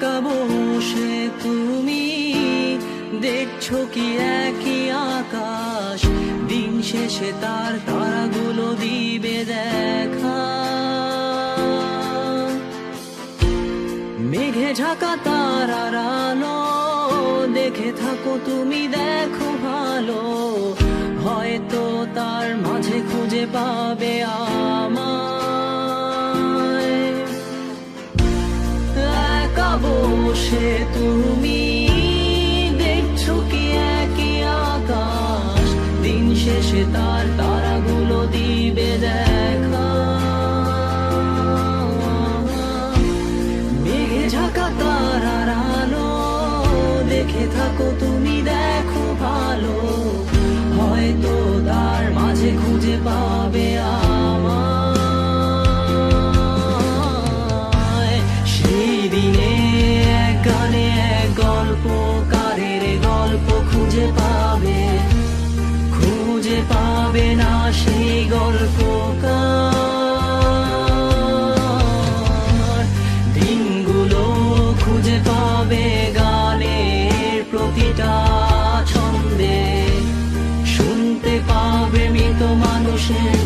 একা বসে তুমি দেখছো কি একই আকাশ, দিন শেষে তার তারাগুলো দিবে দেখা। মেঘে ঢাকা তারার আলো দেখে থাকো তুমি, দেখো ভালো, হয়তো তার মাঝে খুঁজে পাবে আমায়। একা বসে তুমি দেখছো কি একই আকাশ, দিন শেষে তার তারাগুলো দিবে দেখা। মেঘে ঢাকা তারার আলো দেখে থাকো তুমি, দেখো ভালো, হয়তো তার মাঝে খুঁজে পাবে আমায়। সেই দিনে এক গানে এক গল্পকারের গল্প খুঁজে পাবে না সেই গল্পকার। দিনগুলো খুঁজে পাবে গানের প্রতিটা ছন্দে, শুনতে পাবে মৃত মানুষের